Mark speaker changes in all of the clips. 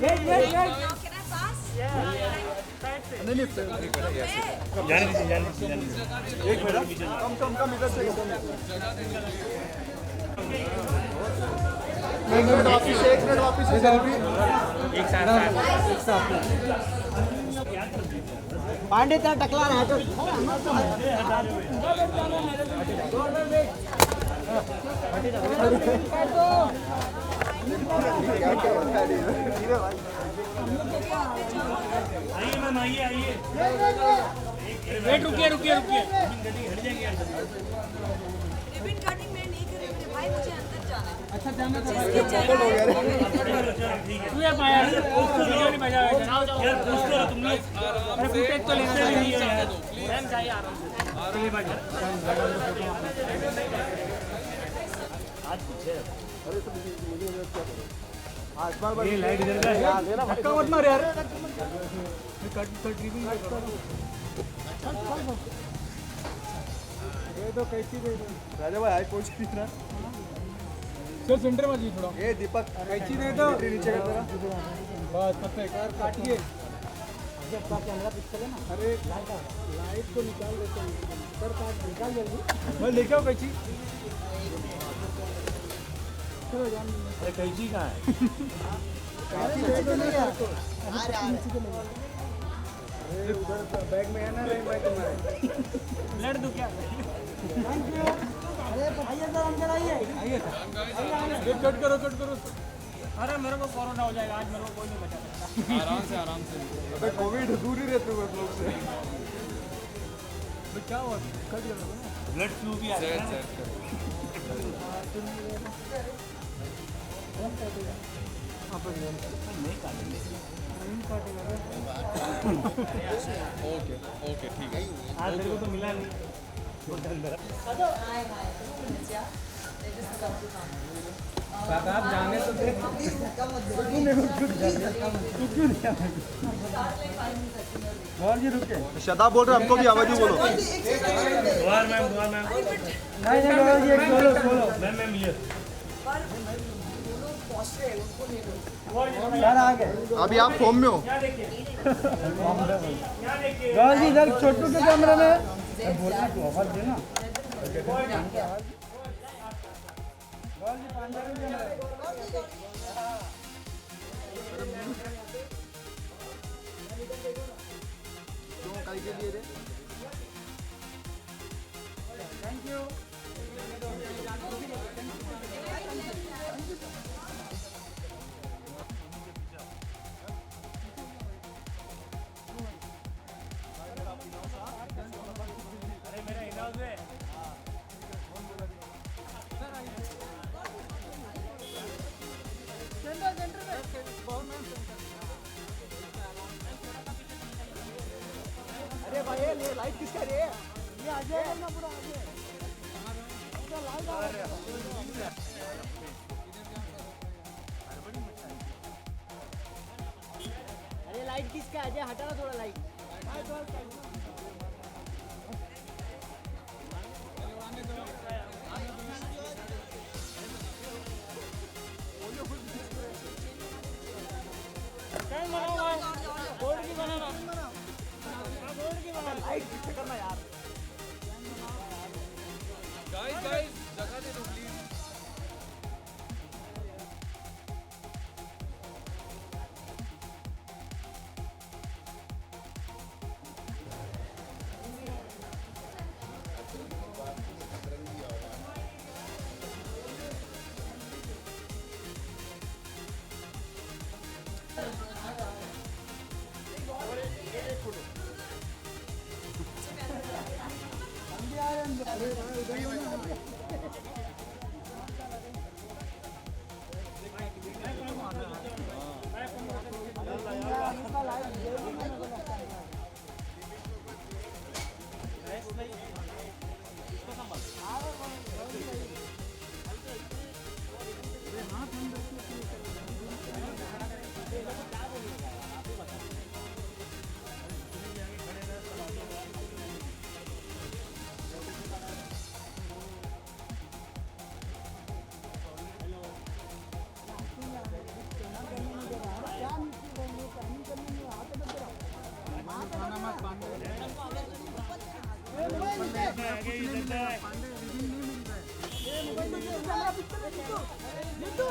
Speaker 1: Wait wait wait
Speaker 2: एक minute कम इधर से एक मिनट वापिस
Speaker 1: एक साथ पांडे त्या टकला ना
Speaker 3: आइए मैम आइए वेट रुकिए
Speaker 4: रिबन कटिंग मैं नहीं कर रही भाई, मुझे अंदर जाना है।
Speaker 1: अच्छा जाना था
Speaker 3: तू यार पाया वीडियो नहीं बजा यार पूछ करो तुम लोग। अरे फुटेज तो लेना चाहिए यार मैम चाहिए आराम से चलिए बैठ ये लाइट इधर का
Speaker 1: धक्का मत मार यार दे दो कैसी दे दो
Speaker 2: राजा भाई हाई पोस्ट की ना
Speaker 1: चल सेंटर में जी थोड़ा
Speaker 2: ये दीपक
Speaker 1: कैची दे दो
Speaker 2: नीचे कर तेरा
Speaker 1: बस तब तक यार काटिए जब का कैमरा पिक्सल है ना अरे लाइट को निकाल देते हैं सर काट निकाल जल्दी मैं लेके आओ कैची चलो जान
Speaker 3: अरे कैची कहाँ है
Speaker 1: कैची दे दो नहीं यार अरे उधर बैग में है ना नहीं बैग में
Speaker 3: ब्लड दो क्या
Speaker 1: थैंक यू अरे आइए सर अंदर आइए आइए कट करो
Speaker 3: अरे मेरे को कोरोना हो जाएगा आज, मेरे को कोई नहीं बचा सकता।
Speaker 2: आराम से अबे कोविड दूर ही रहते हुए लोग से
Speaker 1: क्या हुआ कट गया ना
Speaker 3: ब्लड फ्लू भी आ रहा है नहीं काटेंगे
Speaker 2: ओके ठीक है
Speaker 3: आज मेरे को तो मिला नहीं
Speaker 1: आप जाने तो दे और जी रुके
Speaker 2: शता बोल रहे हमको भी आवाज ही बोलो
Speaker 3: दुआर मैम
Speaker 1: नहीं एक बोलो
Speaker 3: मैम ये
Speaker 1: यार आ गए
Speaker 2: अभी आप फॉर्म में हो
Speaker 1: गौर जी इधर छोटू के कैमरे में बोलना तो आवाज देना गौर जी पांडा के कैमरे
Speaker 2: क्यों काई के लिए रे
Speaker 1: थैंक यू
Speaker 3: अरे मेरा इनाम है
Speaker 1: अरे भाई ये लाइट किसका रे ये आ जाएगा ना पूरा आगे पूरा लाइट आ रहा है अरे लाइट किसका है अजय हटाना थोड़ा लाइट लाइट किससे करना यार
Speaker 2: गाइस जगह दे दो प्लीज
Speaker 1: कुछ नहीं मिलेगा पांडे रिबिन नहीं मिल रहा है ये मोबाइल में कैमरा पिक्चर है नितू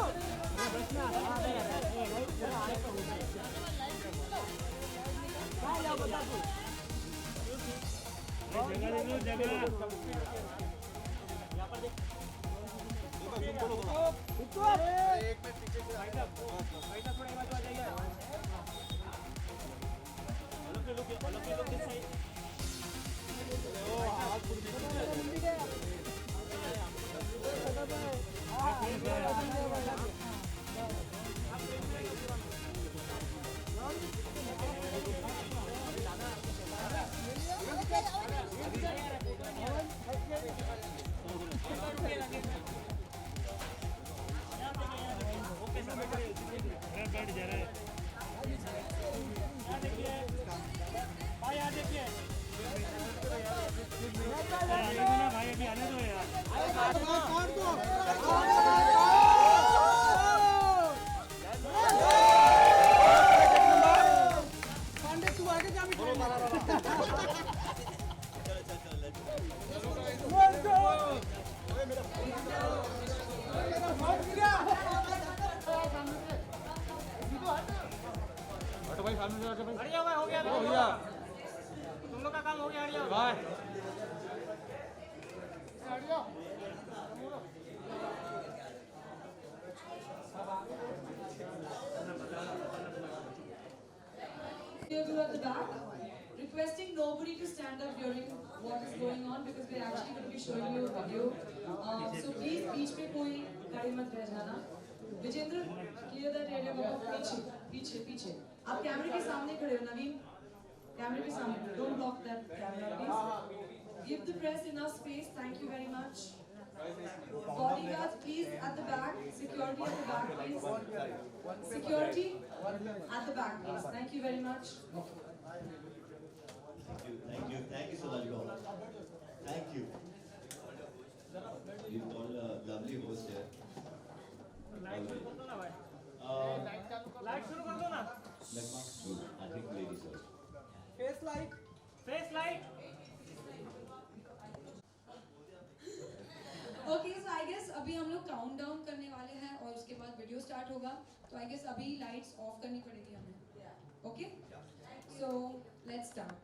Speaker 1: पांडे तू आगे जा
Speaker 2: भाई सामने से आके भाई
Speaker 3: हट जाओ भाई, हो गया
Speaker 2: हो गया
Speaker 3: तुम लोग का काम हो गया, हट जाओ।
Speaker 2: Bye
Speaker 4: You're at the back, requesting nobody to stand up during what is going on because we're actually going to be showing you a video. So please, बीच में कोई गाड़ी मत रह जाना. विजेंद्र, clear that area बाबा. पीछे, पीछे. आप कैमरे के सामने खड़े हो नवीन. कैमरे के सामने. Don't block that camera, please. Give the press enough space. Thank you very much. Bodyguards, please at the back. Security at the back, please. Security at the back, please. Thank you very much.
Speaker 5: Thank you so much, God. Thank you. You've got a lovely host here.
Speaker 3: Light शुरू कर दो ना भाई, light शुरू कर दो ना।
Speaker 5: I think ladies first.
Speaker 1: Face light
Speaker 3: face light.
Speaker 4: Okay, so I guess अभी हम लोग काउंट डाउन करने वाले हैं और उसके बाद वीडियो स्टार्ट होगा. तो I guess अभी लाइट्स ऑफ करनी पड़ेगी हमें. Okay? So let's start.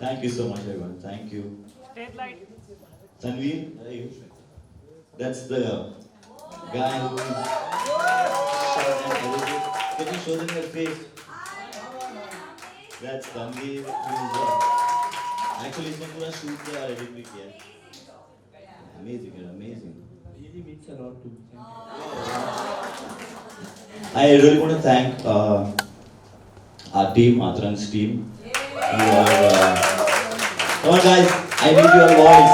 Speaker 5: Thank you so much, everyone. Thank you.
Speaker 3: Street light.
Speaker 5: Tanveer, that's the guy who is short and elegant. Can you show them your face? That's Tanveer, who is actually इसने पूरा shoot किया और edit भी किया. Amazing, you're amazing.
Speaker 6: Really means a lot to me.
Speaker 5: I really want to thank our team, Atran's team. You are, come on guys, I need your voice.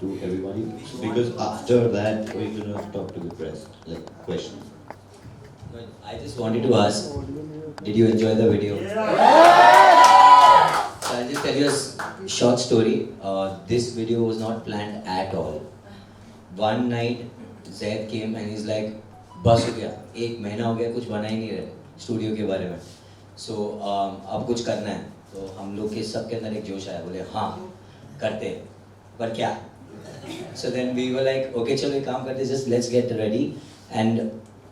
Speaker 5: To everybody, because after that we're gonna talk to the press, like questions.
Speaker 7: But I just wanted to ask, did you enjoy the video? So I'll just tell you a short story. This video was not planned at all. One night, Zaid came and he's like, बस हो गया, 1 महीना हो गया कुछ बना ही नहीं रहे स्टूडियो के बारे में. So अब कुछ करना है. तो हम लोग के सबके अंदर एक जोश आया, बोले हाँ करते हैं, पर क्या? So then we were like, okay चलो एक काम करते हैं, just let's get ready and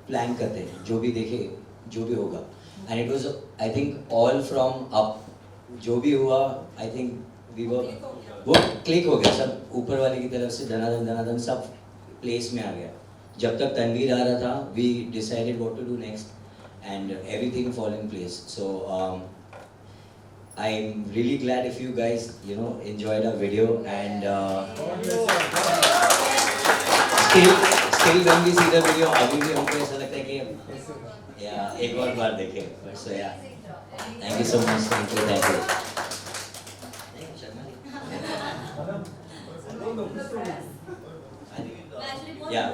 Speaker 7: plan करते हैं, जो भी देखे जो भी होगा. And it was I think all from up, जो भी हुआ I think we were वो क्लिक हो गया, सब ऊपर वाले की तरफ से धनाधन सब प्लेस में आ गया. जब तक तनवीर आ रहा था we decided what to do next and everything fall in place. So I'm really glad if you guys enjoyed our video and still when we see the video अभी भी हमको ऐसा लगता है कि एक और बार देखें. So yeah, thank you so much. Thank you. Yeah.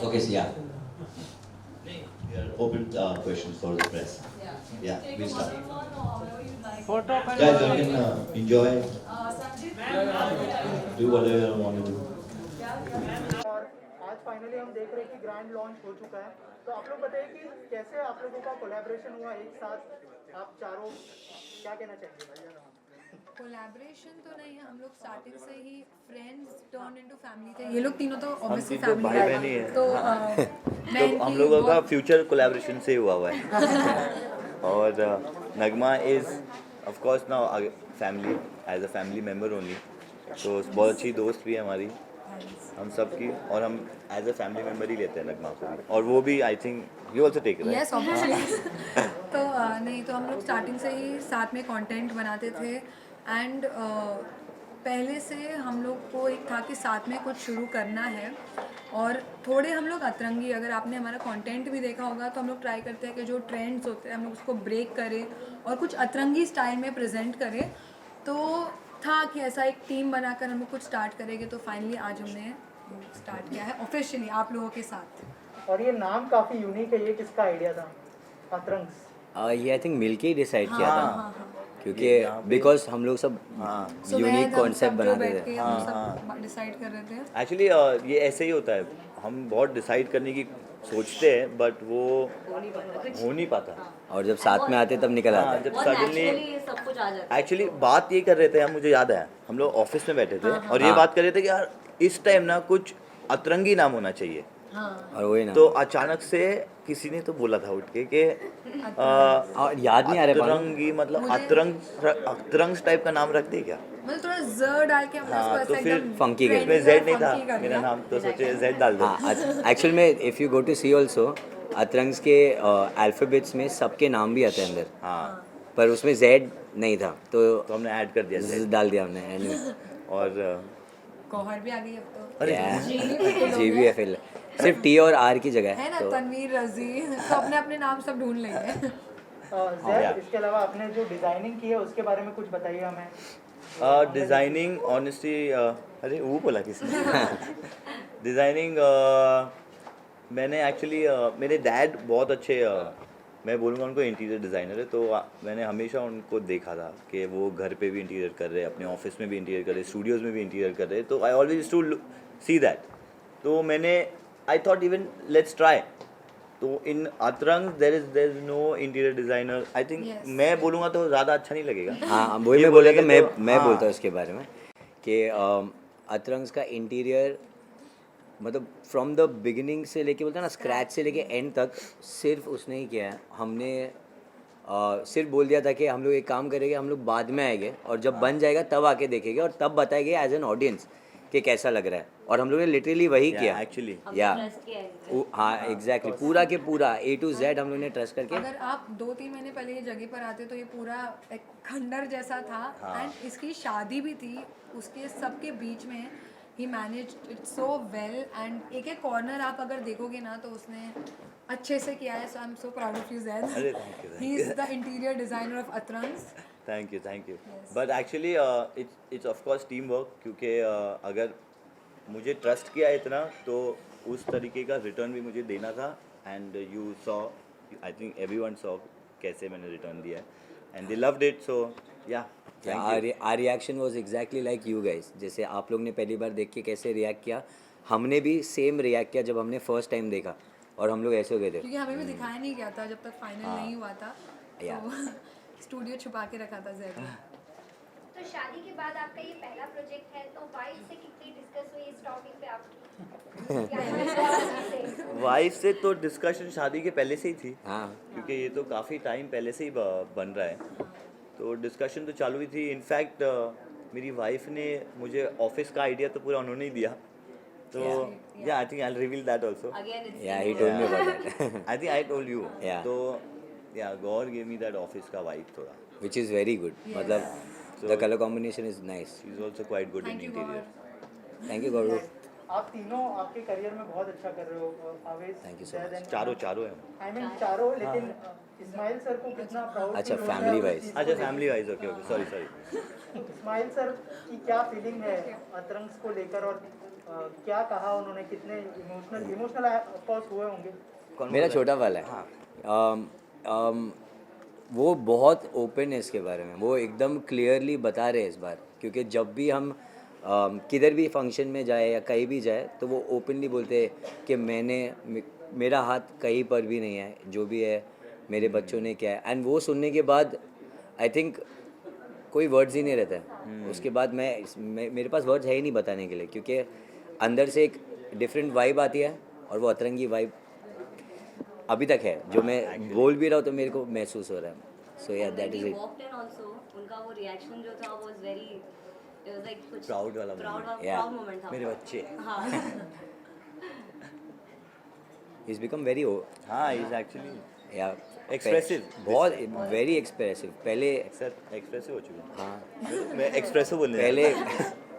Speaker 7: Okay, so yeah.
Speaker 5: We are open questions for the press. Yeah, we start.
Speaker 3: Photo
Speaker 5: Guys, you can enjoy, do whatever you want to do.
Speaker 1: और आज finally हम देख रहे हैं कि grand launch हो चुका है, तो आप लोग बताइए कि कैसे आप लोगों का कोलैबोरेशन हुआ एक साथ, आप चारों क्या कहना चाहेंगे?
Speaker 4: कोलैबोरेशन तो नहीं है, हम लोग स्टार्टिंग से ही फ्रेंड्स टर्न इनटू फैमिली थे। ये लोग तीनों तो ऑब्वियसली
Speaker 5: तीन तो
Speaker 4: फैमिली
Speaker 5: भाई बहन ही हैं।
Speaker 4: तो मैं
Speaker 5: तो हम
Speaker 4: इनकी
Speaker 5: लोगों का
Speaker 4: बहुत-
Speaker 5: फ्यूचर कोलैबोरेशन से हुआ हुआ है और Nagma is of course now family, as a family member only, तो बहुत अच्छी दोस्त भी है हमारी हम सब की, और हम एज अ फैमिली मेम्बर ही लेते हैं नगमा को भी, और वो भी I think you also take it.
Speaker 4: Yes obviously तो नहीं, तो हम लोग स्टार्टिंग से ही साथ में कंटेंट बनाते थे एंड पहले से हम लोग को एक था कि साथ में कुछ शुरू करना है, और थोड़े हम लोग अतरंगी, अगर आपने हमारा कंटेंट भी देखा होगा तो हम लोग ट्राई करते हैं कि जो ट्रेंड्स होते हैं हम लोग उसको ब्रेक करें और कुछ अतरंगी स्टाइल में प्रेजेंट करें। तो था कि ऐसा एक टीम बनाकर हम लोग कुछ स्टार्ट करेंगे, तो फाइनली आज हमने स्टार्ट किया है ऑफिशियली आप लोगों के साथ।
Speaker 1: और ये नाम काफ़ी यूनिक है, ये किसका आइडिया था? अतरंग्स।
Speaker 7: ये आई थिंक मिलके ही डिसाइड किया
Speaker 4: हाँ,
Speaker 7: था,
Speaker 4: हाँ, हाँ।
Speaker 7: क्योंकि बिकॉज हम लोग सब
Speaker 4: So
Speaker 7: यूनिक
Speaker 4: मैं हम
Speaker 7: कॉन्सेप्ट
Speaker 4: सब जो
Speaker 7: बनाते
Speaker 4: बैठ
Speaker 7: थे।
Speaker 4: के हम सब डिसाइड कर रहे थे।
Speaker 5: एक्चुअली ये ऐसे ही होता है, हम बहुत डिसाइड करने की सोचते हैं बट वो हो नहीं पाता।
Speaker 7: और जब साथ में आते तब निकल
Speaker 5: हाँ,
Speaker 7: आते।
Speaker 5: जब सडनली एक्चुअली बात ये कर रहे थे हम, मुझे याद है हम लोग ऑफिस में बैठे थे और ये
Speaker 7: हाँ।
Speaker 5: बात कर रहे थे कि यार इस टाइम ना कुछ अतरंगी नाम होना चाहिए,
Speaker 7: और वही ना,
Speaker 5: तो अचानक से किसी ने तो बोला था उठ के कि
Speaker 7: और याद नहीं आ रहा है
Speaker 5: अतरंगी मतलब अतरंग टाइप का नाम रख दे क्या?
Speaker 4: मतलब थोड़ा ज डाल के हमने
Speaker 5: हाँ,
Speaker 4: उसको
Speaker 5: तो
Speaker 4: ऐसा
Speaker 5: फिर
Speaker 4: एकदम
Speaker 7: funky कर
Speaker 5: इसमें जेड नहीं था
Speaker 4: funky कर
Speaker 5: मेरा
Speaker 4: दिया।
Speaker 5: नाम, तो सोचे जेड डाल दो।
Speaker 7: हाँ, एक्चुअल में if you go to see also Atrangz के अल्फ़ाबेट्स में सबके नाम भी आते हैं अंदर,
Speaker 5: हाँ,
Speaker 7: पर उसमें जेड नहीं था तो
Speaker 5: तो हमने ऐड कर दिया
Speaker 7: Z
Speaker 5: Z।
Speaker 7: डाल दिया हमने एंड में।
Speaker 5: और
Speaker 4: कोहर भी आ गई अब तो।
Speaker 5: अरे
Speaker 7: GVFL सिर्फ टी और आर की जगह
Speaker 4: है
Speaker 7: है
Speaker 4: ना,
Speaker 7: तो
Speaker 4: तनवीर रजी तो अपने अपने नाम सब ढूंढ लेंगे।
Speaker 1: ज़ैद, इसके अलावा आपने जो डिज़ाइनिंग की है उसके बारे में कुछ बताइए हमें।
Speaker 5: डिज़ाइनिंग ऑनेस्टली अरे वो बोला किसने? डिज़ाइनिंग मैंने एक्चुअली मेरे डैड बहुत अच्छे मैं बोलूँगा उनको इंटीरियर डिज़ाइनर है, तो मैंने हमेशा उनको देखा था कि वो घर पे भी इंटीरियर कर रहे हैं, अपने ऑफिस में भी इंटीरियर कर रहे, स्टूडियोज़ में भी इंटीरियर कर रहे, तो I always to see that, तो मैंने I thought even let's try. तो in Atrang there is no interior designer, I think
Speaker 4: Yes.
Speaker 5: मैं बोलूँगा तो ज़्यादा अच्छा नहीं लगेगा।
Speaker 7: हाँ वही
Speaker 5: ये
Speaker 7: मैं बोल रहा था,
Speaker 5: बोलेंगे
Speaker 7: मैं
Speaker 5: तो-
Speaker 7: बोलता
Speaker 5: हाँ।
Speaker 7: हूँ इसके बारे में कि अतरंग्स का इंटीरियर मतलब फ्रॉम द बिगिनिंग से लेके बोलते हैं ना स्क्रैच से लेके एंड तक सिर्फ उसने ही किया है। हमने सिर्फ बोल दिया था कि हम लोग एक काम करेंगे, हम लोग बाद में आएंगे और जब बन जाएगा तब आके देखेंगे और तब बताएंगे एज एन ऑडियंस कि कैसा लग रहा है, और हम लोग ने लिटरली वही किया
Speaker 5: एक्चुअली
Speaker 7: या हाँ एग्जैक्टली पूरा के पूरा A to Z हम लोग ने ट्रस्ट करके।
Speaker 4: अगर आप 2-3 महीने पहले ये जगह पर आते तो ये पूरा एक खंडर जैसा था एंड इसकी शादी भी थी, उसके सबके बीच में ही managed it so well and एक एक कॉर्नर आप अगर देखोगे ना तो उसने अच्छे से किया है। So I am so proud of you Zaid.
Speaker 5: अरे thank you, thank
Speaker 4: he is the interior designer of Atrangz.
Speaker 5: Thank you but actually it's of course team work, क्योंकि अगर मुझे ट्रस्ट किया इतना तो उस तरीके का रिटर्न भी मुझे देना था, and you saw I think everyone saw कैसे मैंने रिटर्न दिया है and they loved it, so yeah
Speaker 7: our reaction was exactly like you guys. जैसे आप लोग ने पहली बार देख के कैसे रिएक्ट किया, हमने भी सेम रिएक्ट किया जब हमने फर्स्ट टाइम देखा, और हम लोग ऐसे हो गए थे।
Speaker 4: क्योंकि हमें भी दिखाया नहीं गया था जब तक फाइनल नहीं हुआ था,
Speaker 7: Yeah.
Speaker 4: तो स्टूडियो छुपा के रखा था ज़ैद ने।
Speaker 8: तो शादी के बाद आपका ये पहला प्रोजेक्ट है, तो वाइफ से कितनी डिस्कस हुई इस टॉपिक पे आपकी?
Speaker 5: वाइफ से तो डिस्कशन शादी के पहले से ही थी,
Speaker 7: हाँ
Speaker 5: क्योंकि ये तो काफ़ी टाइम पहले से ही बन रहा है, तो डिस्कशन तो चालू ही थी। इनफैक्ट मेरी वाइफ ने मुझे ऑफिस का आइडिया तो पूरा उन्होंने ही दिया, तो yeah I think I will reveal that also,
Speaker 7: yeah he told me about that
Speaker 5: I think I told you,
Speaker 7: Yeah.
Speaker 5: तो yeah God give me that office का वाइब थोड़ा,
Speaker 7: which is very good. मतलब the color combination is nice.
Speaker 5: She is also quite good in
Speaker 4: thank you
Speaker 5: interior.
Speaker 4: Gaur.
Speaker 7: Thank you Gaurav.
Speaker 1: आप तीनों आपके career में बहुत अच्छा कर रहे हो, आवेश,
Speaker 7: Thank you so
Speaker 1: zaid and-
Speaker 5: चारों हैं हम।
Speaker 1: आई मीन चारों, लेकिन इस्माइल सर को कितना प्राउड
Speaker 7: अच्छा, family wise.
Speaker 5: अच्छा family wise, okay okay, sorry
Speaker 1: Ismail sir की क्या फीलिंग है अतरंग्स को लेकर, और क्या कहा उन्होंने, कितने इमोशनल ऑफ कोर्स हुए होंगे?
Speaker 7: मेरा छोटा वाला है, वो बहुत ओपन है इसके बारे में, वो एकदम क्लियरली बता रहे हैं इस बार, क्योंकि जब भी हम किधर भी फंक्शन में जाए या कहीं भी जाए तो वो ओपनली बोलते हैं कि मेरा हाथ कहीं पर भी नहीं है, जो भी है मेरे बच्चों ने किया है। एंड वो सुनने के बाद आई थिंक कोई वर्ड्स ही नहीं रहता है। उसके बाद मेरे पास वर्ड्स है ही नहीं बताने के लिए, क्योंकि अंदर से एक डिफरेंट वाइब आती है और वो अतरंगी वाइब अभी तक है, जो मैं बोल भी रहा हूँ तो मेरे को महसूस हो रहा है। सो या दैट इज इट।
Speaker 9: उनका वो रिएक्शन जो था was very, it was like कुछ
Speaker 5: प्राउड वाला
Speaker 9: प्राउड मोमेंट था
Speaker 5: मेरे बच्चे।
Speaker 9: हाँ
Speaker 7: इज बिकम वेरी
Speaker 5: हाँ, इज एक्चुअली
Speaker 7: या
Speaker 5: एक्सप्रेसिव,
Speaker 7: बहुत वेरी एक्सप्रेसिव। पहले
Speaker 5: एक्सप्रेसिव हो चुके हैं।
Speaker 7: हाँ
Speaker 5: मैं एक्सप्रेसिव बोलने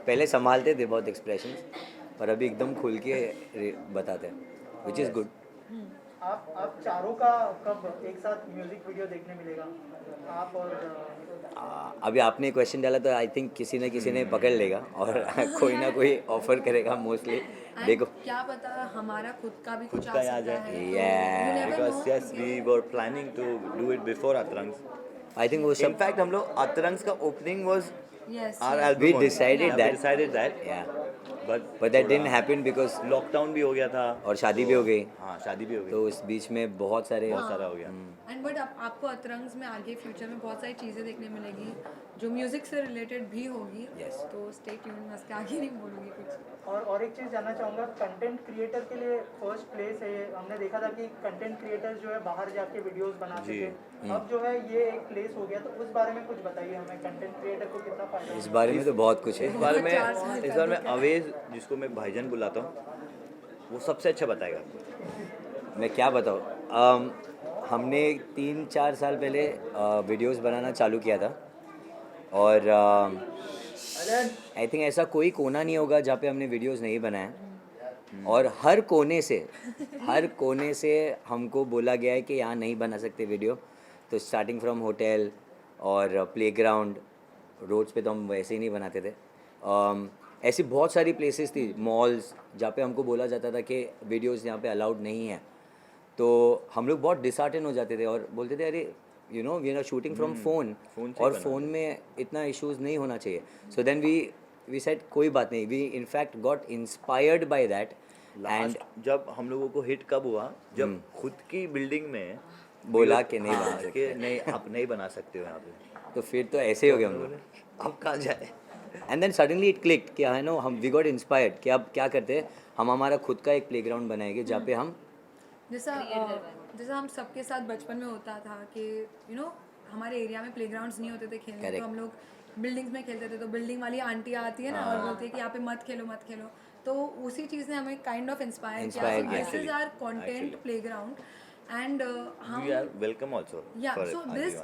Speaker 7: पहले संभालते थे बहुत एक्सप्रेशंस, पर अभी एकदम खुल के बताते हैं, विच इज़ गुड।
Speaker 1: आप चारों का कब एक साथ म्यूजिक वीडियो देखने मिलेगा, आप और
Speaker 7: अभी आपने क्वेश्चन डाला तो आई थिंक किसी न किसी ने पकड़ लेगा और कोई ना कोई ऑफर करेगा मोस्टली। देखो
Speaker 4: क्या पता हमारा खुद का भी कुछ
Speaker 5: का आ जाए।
Speaker 7: Yeah.
Speaker 5: Because yes, we were planning to do it before Atrangs.
Speaker 7: I think वो
Speaker 5: In
Speaker 7: सब
Speaker 5: fact, हम लोग Atrangs का opening was
Speaker 4: Yes,
Speaker 5: our
Speaker 4: yes.
Speaker 5: album.
Speaker 7: We
Speaker 5: only.
Speaker 7: decided
Speaker 5: Yeah,
Speaker 7: that.
Speaker 5: We decided that.
Speaker 7: या
Speaker 5: But
Speaker 7: that didn't happen because
Speaker 5: lockdown भी हो गया था
Speaker 7: और शादी भी हो गई,
Speaker 5: हाँ, शादी भी हो गई,
Speaker 7: तो उस बीच में बहुत सारे
Speaker 5: बहुत सारा हो गया।
Speaker 4: एंड बट आपको अतरंग्स में आगे फ्यूचर में बहुत सारी चीज़ें देखने मिलेगी जो म्यूजिक से रिलेटेड भी होगी।
Speaker 7: Yes.
Speaker 4: तो स्टे ट्यून, मैं उसके आगे नहीं बोलूँगी कुछ।
Speaker 1: और एक चीज़ जानना चाहूँगा, कंटेंट क्रिएटर के लिए फर्स्ट प्लेस है ये। हमने देखा था कि कंटेंट क्रिएटर जो है बाहर जाके वीडियोस बनाते थे, अब जो है ये एक प्लेस हो गया, तो उस बारे में कुछ बताइए हमें, कंटेंट क्रिएटर को कितना फायदा
Speaker 7: इस बारे में तो बहुत कुछ है।
Speaker 5: इस बार में अवेज, जिसको मैं भाईजान बुलाता हूँ, वो सबसे अच्छा बताएगा आपको।
Speaker 7: मैं क्या बताऊँ, हमने 3-4 साल पहले वीडियोस बनाना चालू किया था और आई थिंक ऐसा कोई कोना नहीं होगा जहाँ पे हमने वीडियोस नहीं बनाए, और हर कोने से हमको बोला गया है कि यहाँ नहीं बना सकते वीडियो। तो स्टार्टिंग फ्रॉम होटल और प्लेग्राउंड, रोड्स पे तो हम वैसे ही नहीं बनाते थे। ऐसी बहुत सारी प्लेसेस थी, मॉल्स, जहाँ पे हमको बोला जाता था कि वीडियोस यहाँ पे अलाउड नहीं है। तो हम लोग बहुत डिसहार्टन हो जाते थे और बोलते थे अरे you know we are shooting from phone, और फ़ोन में इतना इश्यूज नहीं होना चाहिए। सो देन वी सेड कोई बात नहीं, we in fact got inspired by that. And
Speaker 5: जब हम लोगों को हिट कब हुआ, जब खुद की बिल्डिंग में
Speaker 7: बोला कि नहीं
Speaker 5: हाँ,
Speaker 7: बना सकते,
Speaker 5: कि नहीं आप नहीं बना सकते हो यहाँ पे,
Speaker 7: तो फिर तो ऐसे ही हो गया हम लोग।
Speaker 5: अब कहाँ जाए।
Speaker 7: And then suddenly it clicked कि आई नो हम वी गॉट इंस्पायर्ड कि अब क्या करते हैं, हम हमारा खुद का एक प्लेग्राउंड बनाएंगे जहाँ पे हम
Speaker 4: जैसा हम सबके साथ बचपन में होता था कि यू नो हमारे एरिया में प्लेग्राउंड्स नहीं होते थे खेलने, तो हम लोग बिल्डिंग्स में खेलते थे। तो बिल्डिंग वाली आंटी आती है ना और बोलती है कि यहाँ पे मत खेलो, तो उसी चीज़ ने हमें काइंड ऑफ इंस्पायर किया। This is our content playground and हम
Speaker 5: we are welcome also.
Speaker 4: Yeah so this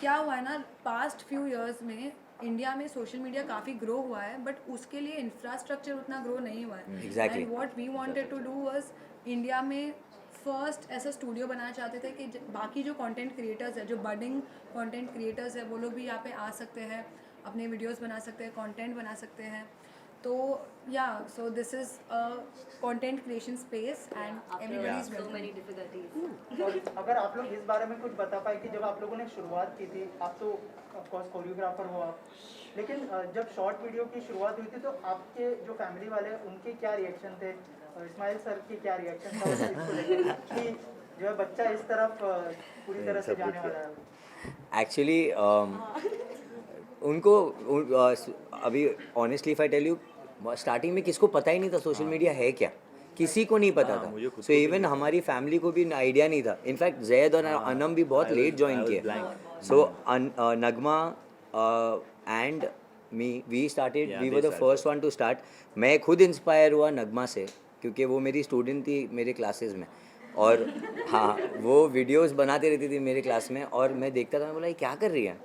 Speaker 4: क्या हुआ है ना, पास्ट फ्यू इयर्स में इंडिया में सोशल मीडिया काफ़ी ग्रो हुआ है, बट उसके लिए इंफ्रास्ट्रक्चर उतना ग्रो नहीं हुआ है।
Speaker 7: Exactly.
Speaker 4: And what we wanted to do was India में फर्स्ट ऐसा स्टूडियो बनाना चाहते थे कि बाकी जो कंटेंट क्रिएटर्स है, जो बडिंग कंटेंट क्रिएटर्स है, वो लोग भी यहाँ पे आ सकते हैं, अपने वीडियोस बना सकते हैं, कंटेंट बना सकते हैं। तो या so this is a content creation space and everybody is
Speaker 9: so many difficulties.
Speaker 1: और अगर आप लोग इस बारे में कुछ बता पाए कि जब आप लोगों ने शुरुआत की थी, आप तो ऑफकोर्स कोरियोग्राफर हो आप, लेकिन जब शॉर्ट वीडियो की शुरुआत हुई थी तो आपके जो फैमिली वाले हैं उनके क्या रिएक्शन थे, इस्माइल सर की क्या रिएक्शन था इसको लेकर कि जो है बच्चा इस तरफ पूरी तरह से जाने वाला है?
Speaker 7: एक्चुअली उनको अभी honestly if I tell you, starting में किसको पता ही नहीं था सोशल मीडिया है क्या, किसी को नहीं पता था। सो इवन हमारी फैमिली को भी आइडिया नहीं था। इनफैक्ट जैद और अनम भी बहुत लेट ज्वाइन किए। So Nagma and me we started, we were the first one to start. मैं खुद इंस्पायर हुआ नगमा से, क्योंकि वो मेरी स्टूडेंट थी मेरे क्लासेस में, और हाँ वो वीडियोस बनाती रहती थी मेरे क्लास में, और मैं देखता था, मैं बोला ये क्या कर रही है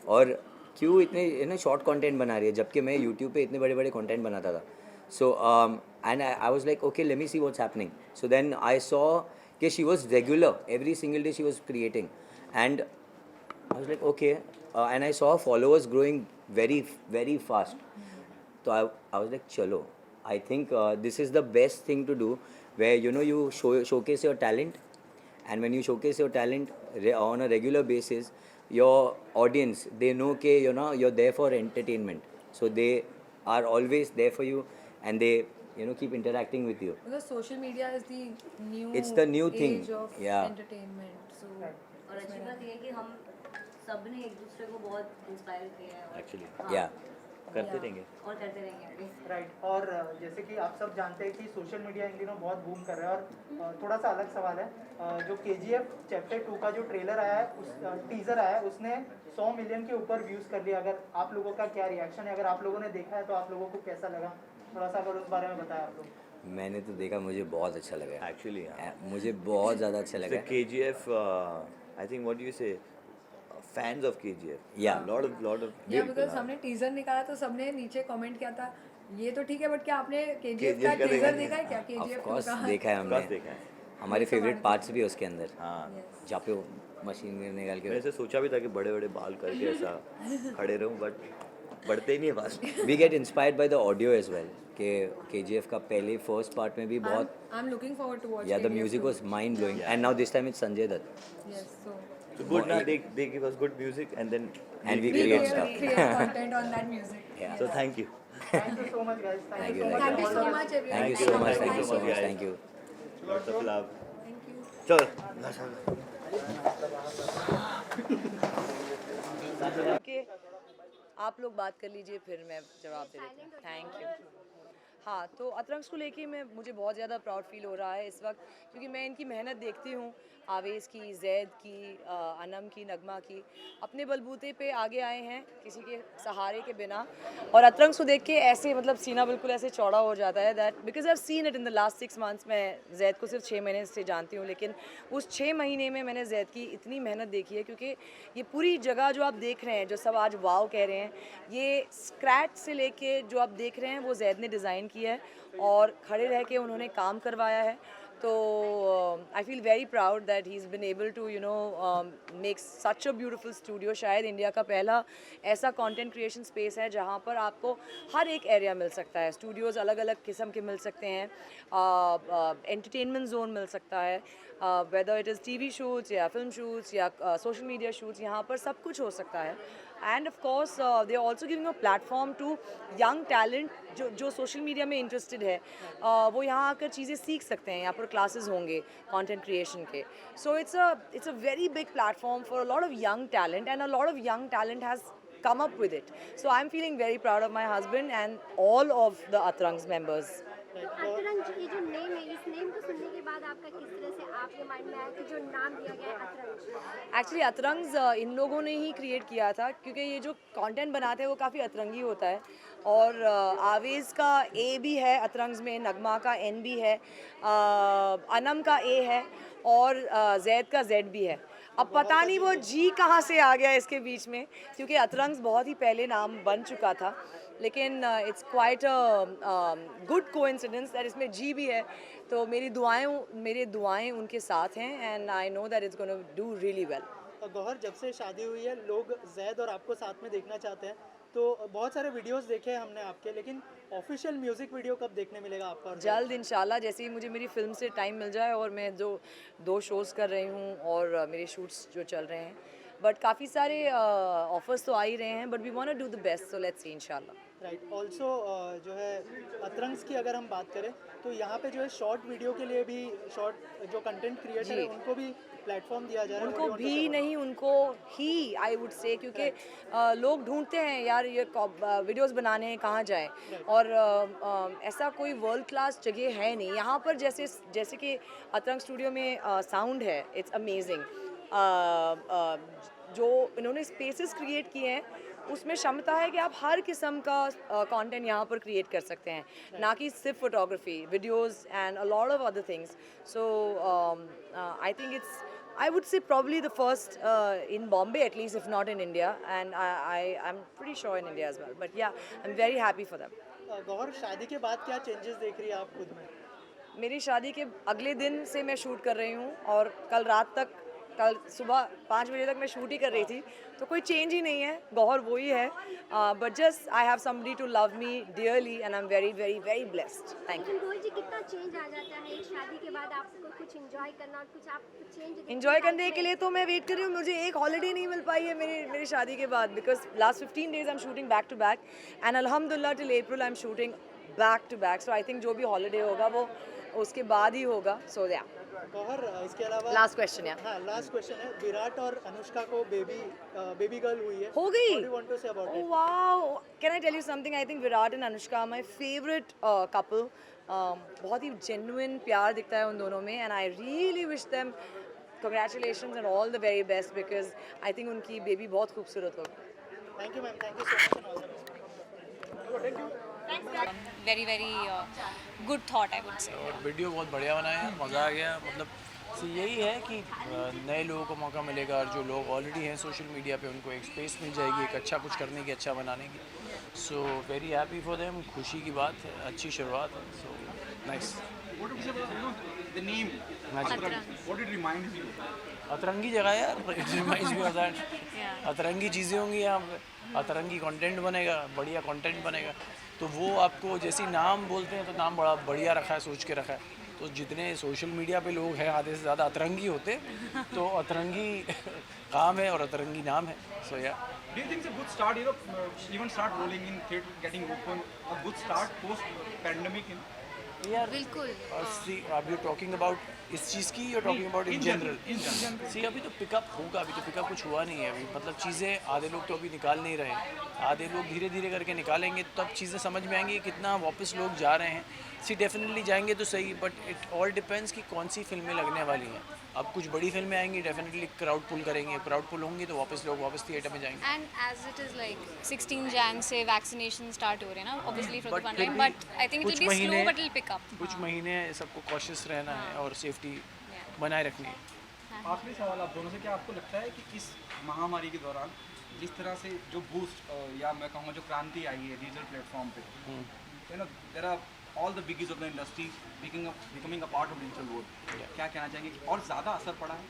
Speaker 7: और क्यों इतने शॉर्ट कंटेंट बना रही है, जबकि मैं यूट्यूब पे इतने बड़े बड़े कंटेंट बनाता था। So and I was like okay let me see what's happening. So then I saw कि she was regular, every single day she was creating, and I was like okay, and I saw followers growing very fast. So I was like चलो, I think this is the best thing to do, where you know you showcase your talent, and when you showcase your talent on a regular basis, your audience, they know कि you know you're there for entertainment, so they are always there for you, and they keep interacting with you.
Speaker 4: Because social media is the new
Speaker 7: It's the new thing.
Speaker 4: age of
Speaker 7: Yeah.
Speaker 4: entertainment. So
Speaker 9: और अच्छी बात ये है कि हम सब ने एक दूसरे को बहुत इंस्पायर किया है और
Speaker 5: एक्चुअली
Speaker 9: हाँ,
Speaker 7: Yeah.
Speaker 5: करते रहेंगे।
Speaker 9: और करते रहेंगे आगे।
Speaker 1: राइट और जैसे कि आप सब जानते हैं कि सोशल मीडिया इन दिनों बहुत बूम कर रहा है और थोड़ा सा अलग सवाल है जो KGF चैप्टर 2 का जो ट्रेलर आया है उस टीज़र आया है उसने 100 मिलियन के ऊपर व्यूज़ कर लिया। अगर आप लोगों का क्या रिएक्शन है, अगर आप लोगों ने देखा है तो आप लोगों को कैसा लगा, थोड़ा सा अगर उस बारे में बताएं आप लोग।
Speaker 7: मैंने तो देखा, मुझे बहुत अच्छा लगा।
Speaker 5: एक्चुअली
Speaker 7: मुझे बहुत ज़्यादा अच्छा लगा।
Speaker 5: KGF, I think what do you say, fans of KGF.
Speaker 7: Yeah.
Speaker 5: lot of
Speaker 4: या बिकॉज हमने टीजर निकाला तो सबने नीचे कमेंट किया था ये तो ठीक है बट क्या आपने KGF का
Speaker 5: KGF का
Speaker 4: टीजर
Speaker 5: देखा
Speaker 4: देखा है क्या?
Speaker 7: ऑफ
Speaker 4: KGF
Speaker 7: कोर्स
Speaker 4: का
Speaker 7: देखा है
Speaker 5: Of
Speaker 7: हमने।
Speaker 5: course देखा है।
Speaker 7: हमारे फेवरेट पार्ट्स भी है उसके अंदर,
Speaker 5: हाँ
Speaker 7: जहाँ पे वो मशीन में निकाल के
Speaker 5: मैंने ऐसे सोचा भी था कि बड़े बड़े बाल करके ऐसा खड़े रहूं, बट बढ़ते ही नहीं है बाल।
Speaker 7: We get inspired by the audio as well कि KGF का पहले फर्स्ट पार्ट में भी बहुत
Speaker 4: I am looking forward to watch
Speaker 7: yeah the music was mind blowing, and now this time it's Sanjay Dutt,
Speaker 4: yes so
Speaker 5: So good, now they give us good music and then
Speaker 7: and we
Speaker 4: we
Speaker 7: create
Speaker 4: create
Speaker 7: stuff.
Speaker 4: content on that music.
Speaker 7: Yeah.
Speaker 5: So thank you.
Speaker 1: Thank you so much guys,
Speaker 7: Thank you,
Speaker 4: Thank you so much everyone.
Speaker 7: Thank you so much. Thank you so much.
Speaker 5: guys.
Speaker 7: Thank you.
Speaker 5: Lots of love.
Speaker 4: Thank you.
Speaker 5: चल
Speaker 10: कि आप लोग बात कर लीजिए फिर मैं जवाब दे देती हूँ। Thank you. हाँ, तो अतरंग्स को लेके मुझे बहुत ज़्यादा प्राउड फील हो रहा है इस वक्त, क्योंकि मैं इनकी मेहनत देखती हूँ, आवेज़ की, जैद की, अनम की, नगमा की, अपने बलबूते पे आगे आए हैं किसी के सहारे के बिना, और अतरंग्स को देख के ऐसे मतलब सीना बिल्कुल ऐसे चौड़ा हो जाता है that because I have seen it in the last 6 months। मैं जैद को सिर्फ 6 महीने से जानती हूँ, लेकिन उस 6 महीने में मैंने जैद की इतनी मेहनत देखी है, क्योंकि ये पूरी जगह जो आप देख रहे हैं, जो सब आज वाव कह रहे हैं, ये स्क्रैच से लेके जो आप देख रहे हैं वो जैद ने डिज़ाइन किया है और खड़े रह के उन्होंने काम करवाया है। तो I feel very proud that he is been able to make such a beautiful studio. शायद इंडिया का पहला ऐसा कंटेंट क्रिएशन स्पेस है जहाँ पर आपको हर एक एरिया मिल सकता है, स्टूडियोज़ अलग अलग किस्म के मिल सकते हैं, एंटरटेनमेंट जोन मिल सकता है, whether it is TV shoots या फिल्म शूट्स या सोशल मीडिया शूट्स, यहाँ पर सब कुछ हो सकता है। And of course they are also giving a platform to young talent जो सोशल मीडिया में इंटरेस्टेड है, वो यहाँ आकर चीज़ें सीख सकते हैं। यहाँ पर क्लासेस होंगे कंटेंट क्रिएशन के, so it's a very big platform for a lot of young talent, and a lot of young talent has come up with it. So I'm feeling very proud of my husband and all of the Atrangs members.
Speaker 8: तो अतरंग ये जो name है, इस name को सुनने के बाद आपका किस तरह से आपके माइंड में आया कि जो नाम दिया गया है अतरंग?
Speaker 10: एक्चुअली अतरंग्स इन लोगों ने ही क्रिएट किया था, क्योंकि ये जो कंटेंट बनाते हैं वो काफ़ी अतरंगी होता है, और आवेज़ का A भी है अतरंग्स में, नगमा का N भी है, अनम का A है, और जैद का Z भी है। अब पता नहीं वो G कहाँ से आ गया इसके बीच में, क्योंकि अतरंग्स बहुत ही पहले नाम बन चुका था, लेकिन it's quite a good coincidence that इसमें G भी है। तो मेरी दुआएं उनके साथ हैं, and I know that it's gonna do really well.
Speaker 1: Gauahar, जब से शादी हुई है लोग जैद और आपको साथ में देखना चाहते हैं, तो बहुत सारे वीडियोस देखे हैं हमने आपके, लेकिन ऑफिशियल म्यूजिक वीडियो कब देखने मिलेगा आपका? और
Speaker 10: जल्द इंशाल्लाह, जैसे ही मुझे मेरी फिल्म से टाइम मिल जाए, और मैं जो 2 शोज़ कर रही हूँ और मेरे शूट्स जो चल रहे हैं, बट काफ़ी सारे ऑफर्स तो आ ही रहे हैं, but we want to do the best, so let's see इंशाल्लाह।
Speaker 1: राइट। ऑल्सो जो है अतरंग्स की अगर हम बात करें तो यहाँ पे जो है शॉर्ट वीडियो के लिए भी, शॉर्ट जो कंटेंट क्रिएटर है उनको भी प्लेटफॉर्म दिया जा रहा है।
Speaker 10: उनको भी नहीं, उनको ही आई वुड से, क्योंकि लोग ढूंढते हैं यार ये वीडियोस बनाने कहाँ जाएं, और ऐसा कोई वर्ल्ड क्लास जगह है नहीं यहाँ पर, जैसे कि अतरंग स्टूडियो में साउंड है, इट्स अमेजिंग। जो इन्होंने स्पेसेस क्रिएट किए हैं उसमें क्षमता है कि आप हर किस्म का कंटेंट यहाँ पर क्रिएट कर सकते हैं, ना कि सिर्फ photography, videos and a lot of other things. So I think it's, I would say probably the first in Bombay at least, if not in India, and I'm pretty sure in India as well. But yeah, I'm very happy for them.
Speaker 1: Gauahar, शादी के बाद क्या changes देख रही है आप खुद में?
Speaker 10: मेरी शादी के अगले दिन से मैं शूट कर रही हूँ, और कल रात तक कल सुबह 5 बजे तक मैं शूट ही कर रही थी, तो कोई चेंज ही नहीं है, गौहर वही है, but just I have somebody to love me dearly and I am very very very blessed. Thank you.
Speaker 8: गोल जी कितना चेंज आ जाता है एक शादी के बाद, आपको कुछ एंजॉय करना और कुछ आप कुछ चेंज
Speaker 10: इन्जॉय करने के लिए तो मैं वेट कर रही हूँ, मुझे एक हॉलीडे नहीं मिल पाई है मेरी शादी के बाद, because last 15 days I am shooting back to back and अल्हम्दुलिल्लाह till April I am shooting back to back, so I think जो भी हॉलीडे होगा वो उसके बाद ही होगा। सो या
Speaker 1: गौहर, इसके अलावा
Speaker 10: लास्ट क्वेश्चन या
Speaker 1: हाँ लास्ट क्वेश्चन है, विराट और अनुष्का को बेबी गर्ल हुई है,
Speaker 10: हो गई।
Speaker 1: What do you want to say about
Speaker 10: Oh
Speaker 1: it?
Speaker 10: wow! Can I tell you something? I think Virat and Anushka are my favorite couple. बहुत ही genuine प्यार दिखता है उन दोनों में, and I really wish them congratulations and all the very best because I think उनकी baby बहुत खूबसूरत होगी।
Speaker 1: Thank you ma'am, thank you so much and all the best. Thank you.
Speaker 9: Very very good thought I would say.
Speaker 3: और video बहुत बढ़िया बनाया है, मज़ा आ गया। मतलब यही है कि नए लोगों को मौका मिलेगा और जो लोग ऑलरेडी हैं सोशल मीडिया पे उनको एक स्पेस मिल जाएगी एक अच्छा कुछ करने की, अच्छा बनाने की। So very happy for them, खुशी की बात है, अच्छी शुरुआत है। So nice.
Speaker 2: What would you say about, the name? What it reminds you?
Speaker 3: अतरंगी जगह है यार, it reminds me of that. अतरंगी चीज़ें होंगी यहाँ पे, अतरंगी कंटेंट बनेगा, बढ़िया कंटेंट बनेगा। तो वो आपको जैसे नाम बोलते हैं तो नाम बड़ा बढ़िया रखा है, सोच के रखा है। तो जितने सोशल मीडिया पे लोग हैं आधे से ज़्यादा अतरंगी होते, तो अतरंगी काम है और अतरंगी नाम है। सो या
Speaker 2: Do you think it's a good start, even start rolling in theatre, getting open, a good start post-pandemic?
Speaker 3: यार
Speaker 9: बिल्कुल।
Speaker 3: सी अब यू टॉकिंग अबाउट इस चीज़ की, you talking about in general? See अभी तो पिकअप होगा, अभी तो पिकअप कुछ हुआ नहीं है अभी। मतलब चीज़ें आधे लोग तो अभी निकाल नहीं रहे हैं, आधे लोग धीरे धीरे करके निकालेंगे तब चीज़ें समझ में आएंगी कितना वापस लोग जा रहे हैं। सी डेफिनेटली जाएंगे तो सही, बट इट ऑल डिपेंड्स कि कौन सी फिल्में लगने वाली हैं। अब कुछ बड़ी फिल्में आएंगी, डेफिनेटली क्राउड पुल करेंगे, क्राउड पुल होंगी तो वापस लोग वापस थिएटर में जाएंगे।
Speaker 9: And as it is like 16 Jan से vaccination start हो रहे हैं ना, obviously from the
Speaker 3: But
Speaker 9: front
Speaker 3: फिर
Speaker 9: line,
Speaker 3: भी
Speaker 9: but I think it will
Speaker 3: कुछ
Speaker 9: be slow
Speaker 3: महीने-
Speaker 9: but it will pick up.
Speaker 3: कुछ महीने सबको कॉशियस रहना है और सेफ्टी बनाए रखनी है।
Speaker 2: आखिरी सवाल आप दोनों से, क्या आपको लगता है कि इस महामारी के दौरान जिस तरह से जो बूस्ट या मैं कहूँगा जो क्रांति आई है डिजिटल प्लेटफॉर्म पे, you know there are all the biggies of the industry becoming a part of digital world, क्या कहना चाहेंगे कि और ज़्यादा असर पड़ा है?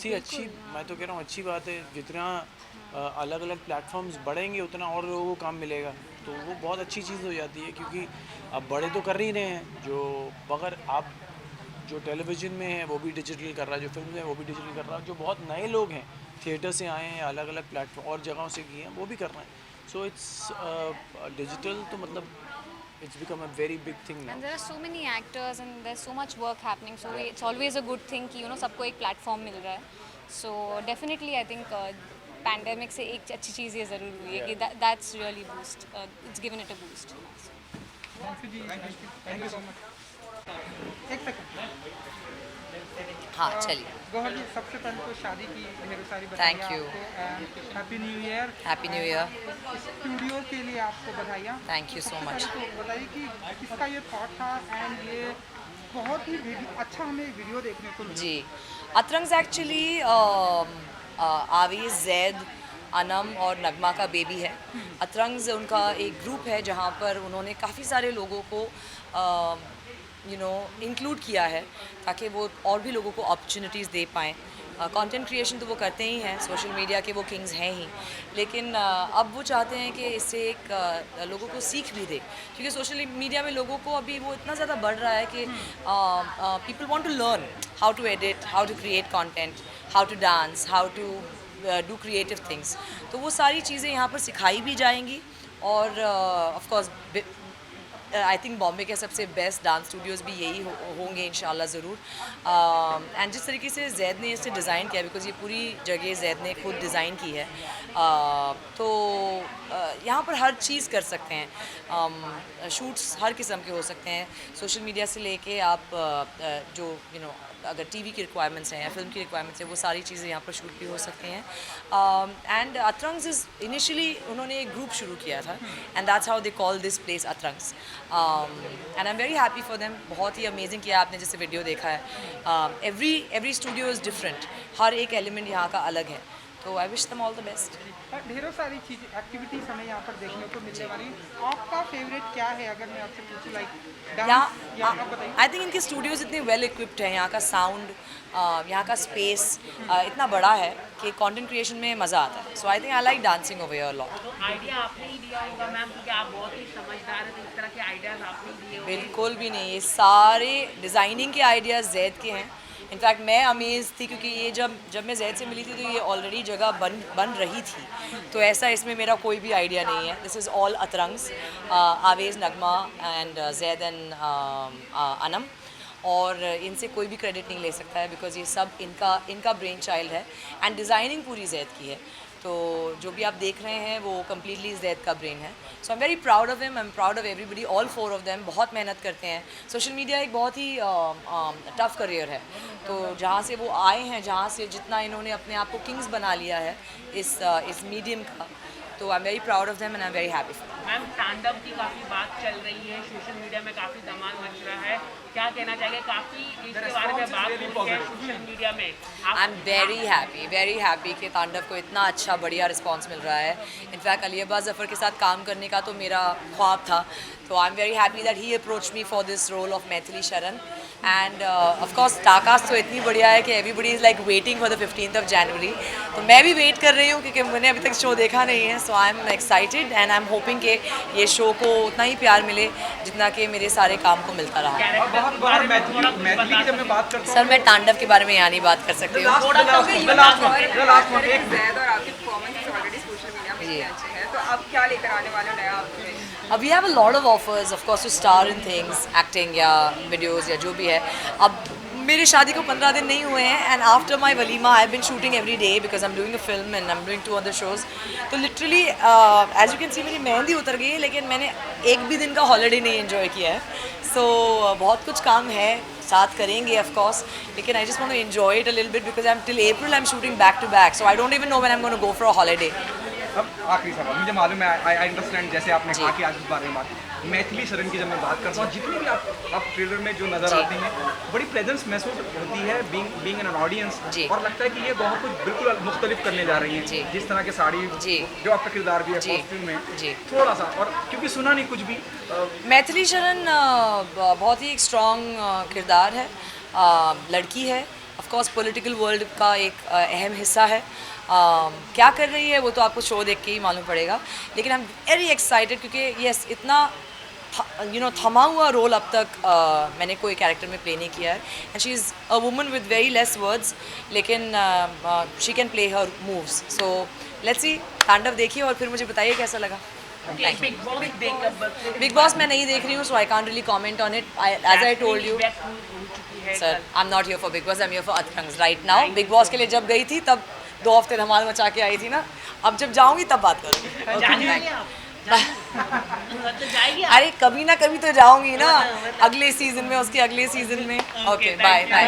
Speaker 3: सी अच्छी, मैं तो कह रहा हूँ अच्छी बात है। जितना अलग अलग प्लेटफॉर्म्स बढ़ेंगे उतना और लोगों को काम मिलेगा, तो वो बहुत अच्छी चीज़ हो जाती है। क्योंकि अब बड़े तो कर ही रहे हैं, जो मगर आप जो टेलीविज़न में है वो भी डिजिटल कर रहा है, जो फिल्म है वो भी डिजिटल कर रहा है, जो बहुत नए लोग हैं थिएटर से आए हैं, अलग अलग प्लेटफॉर्म और जगहों से किए हैं, वो भी कर रहे हैं। सो इट्स डिजिटल तो मतलब it's become a very big thing now.
Speaker 9: And there are so many actors and there's so much work happening, so it's always a good thing कि सबको एक platform मिल रहा है। So definitely I think pandemic से एक अच्छी चीज़ ये ज़रूर हुई है कि that's really boost, it's given it a boost.
Speaker 2: Thank you so much.
Speaker 1: एक सेकंड।
Speaker 10: हाँ चलिए।
Speaker 1: गौहर जी, सबसे पहले तो शादी की ढेर सारी
Speaker 10: Thank you.
Speaker 1: Happy new year.
Speaker 10: Happy new year.
Speaker 1: Studio के लिए आपको बधाइयाँ।
Speaker 10: Thank you so much.
Speaker 1: तो बताइए कि किसका ये थॉट था एंड ये बहुत ही अच्छा हमें वीडियो देखने को मिला।
Speaker 10: जी, अतरंग्स एक्चुअली आवीज़, जैद, अनम और नगमा का बेबी है। अतरंग्स उनका एक ग्रुप है जहाँ पर उन्होंने काफ़ी सारे लोगों को इंक्लूड किया है ताकि वो और भी लोगों को अपॉर्चुनिटीज़ दे पाएँ। कंटेंट क्रिएशन तो वो करते ही हैं, सोशल मीडिया के वो किंग्स हैं ही, लेकिन अब वो चाहते हैं कि इससे एक लोगों को सीख भी दे, क्योंकि सोशल मीडिया में लोगों को अभी वो इतना ज़्यादा बढ़ रहा है कि people want to learn how to edit, how to create content, how to dance, how to do creative things. तो वो सारी चीज़ें यहाँ पर सिखाई भी जाएंगी और of course I think Bombay के सबसे बेस्ट डांस स्टूडियोज़ भी यही होंगे इंशाल्लाह ज़रूर। एंड जिस तरीके से जैद ने इसे डिज़ाइन किया, बिकॉज ये पूरी जगह जैद ने खुद डिज़ाइन की है, तो यहाँ पर हर चीज़ कर सकते हैं। शूट्स हर किस्म के हो सकते हैं, सोशल मीडिया से लेके आप जो अगर टीवी की रिक्वायरमेंट्स हैं या फिल्म की रिक्वायरमेंट्स हैं, वो सारी चीज़ें यहाँ पर शूट भी हो सकती हैं। एंड अतरंग्स इज़ इनिशियली उन्होंने एक ग्रुप शुरू किया था and that's how they call this place Atrangz. And I am very happy for them. बहुत ही अमेजिंग किया आपने जैसे वीडियो देखा है। एवरी स्टूडियो इज़ डिफरेंट, हर एक एलिमेंट यहाँ का अलग है। तो I wish them all the best.
Speaker 11: ढेरों सारी चीज़ एक्टिविटीज़ हमें यहाँ पर देखने को मिलने वाली हैं। आपका फेवरेट क्या है अगर मैं आपसे पूछूं, लाइक डांस या आप बताइए।
Speaker 10: आई थिंक इनके स्टूडियोज़ इतने वेल इक्विप्ड हैं, यहाँ का साउंड, यहाँ का स्पेस इतना बड़ा है कि कंटेंट क्रिएशन में मज़ा आता है। So I think I like dancing over here lot.
Speaker 12: Idea आपने ही दिया होगा मैम, क्योंकि आप बहुत ही समझदार हैं, तो इस तरह के आइडियाज़ आपने दिए होंगे।
Speaker 10: बिल्कुल भी नहीं, ये सारे डिज़ाइनिंग के आइडियाज़ जैद के हैं। इनफैक्ट मैं अमेज़ थी क्योंकि ये जब मैं जैद से मिली थी तो ये ऑलरेडी जगह बन रही थी, तो ऐसा इसमें मेरा कोई भी आइडिया नहीं है। This is all Atrangz, Awez, Nagma and Zaid and Anam, और इनसे कोई भी क्रेडिट नहीं ले सकता है बिकॉज ये सब इनका ब्रेन चाइल्ड है एंड डिज़ाइनिंग पूरी जैद की है। तो जो भी आप देख रहे हैं वो कम्प्लीटली जैद का ब्रेन है। So I am very proud of him, I am proud of everybody, all 4 of them बहुत मेहनत करते हैं। सोशल मीडिया एक बहुत ही टफ करियर है, तो जहाँ से वो आए हैं, जहाँ से जितना इन्होंने अपने आप को किंग्स बना लिया है इस मीडियम का, तो I am very proud of them and I am very happy for them.
Speaker 12: Ma'am तांडव की काफ़ी बात चल रही है, सोशल मीडिया में काफ़ी धमाल मच रहा है, क्या कहना चाहिए? काफ़ी इसके बारे में बात हो रही है सोशल मीडिया में।
Speaker 10: आई एम वेरी हैप्पी कि तांडव को इतना अच्छा बढ़िया रिस्पांस मिल रहा है। इनफैक्ट अली अब्बास ज़फ़र के साथ काम करने का तो मेरा ख्वाब था, तो I am very happy that he approach me for this role of Maithili Sharan. And of course टाकास्ट तो इतनी बढ़िया है कि everybody is like waiting for the 15th of January, तो मैं भी वेट कर रही हूँ क्योंकि मैंने अभी तक शो देखा नहीं है। So I am excited and I am hoping कि ये शो को उतना ही प्यार मिले जितना कि मेरे सारे काम को मिलता रहा।
Speaker 2: मैथिली की जब मैं बात करता हूँ,
Speaker 10: सर मैं तांडव के बारे में यहाँ नहीं बात कर सकती हूँ। अब we have a lot of offers of course to star in things, acting या वीडियोस या जो भी है। अब मेरी शादी को 15 दिन नहीं हुए हैं एंड आफ्टर माई वलीमा I have been shooting every day because I am doing a film and I am doing 2 other shows। तो literally as you can see मेरी मेहंदी उतर गई है, लेकिन मैंने एक भी दिन का हॉलीडे नहीं एंजॉय किया है। सो बहुत कुछ काम है, साथ करेंगे ऑफ कोर्स, लेकिन I just want to enjoy it a little bit because I am till April I am shooting back to back, so I don't even know when I am going to go for a holiday.
Speaker 2: अब आखिरी सवाल, मुझे मालूम है, I understand, जैसे आपने कहा कि आज इस बारे में बात, मैथिली शरण की जब मैं बात करता हूँ, जितनी भी आप ट्रेलर में जो नज़र आती हैं, बड़ी प्रेजेंस महसूस होती है बीइंग एन ऑडियंस, और लगता है कि ये बहुत कुछ बिल्कुल मुख्तलिफ करने जा रही हैं। जिस तरह के साड़ी, जो आपका किरदार भी है कॉस्ट्यूम में, थोड़ा सा, और क्योंकि सुना नहीं कुछ भी।
Speaker 10: मैथिली शरण बहुत ही एक स्ट्रॉन्ग किरदार है, लड़की है, ऑफ कोर्स पॉलिटिकल वर्ल्ड का एक अहम हिस्सा है। क्या कर रही है वो तो आपको शो देख के ही मालूम पड़ेगा, लेकिन आई एम वेरी एक्साइटेड क्योंकि यस इतना थमा हुआ रोल अब तक मैंने कोई कैरेक्टर में प्ले नहीं किया है। And she is a woman with very less words, लेकिन she can play her moves. So let's see, Tandav देखिए और फिर मुझे बताइए कैसा लगा। बिग बॉस मैं नहीं देख रही हूँ, so I can't really comment on it. As I told you sir, I am not here for Big Boss, I am here for Atrangz right now. Big Boss के लिए जब गई थी तब 2 हफ्ते धमाल मचा के आई थी ना, अब जब जाऊंगी तब बात करूँगी। अरे कभी ना कभी तो जाऊंगी ना, अगले सीजन में, उसके अगले सीजन में। Okay bye bye.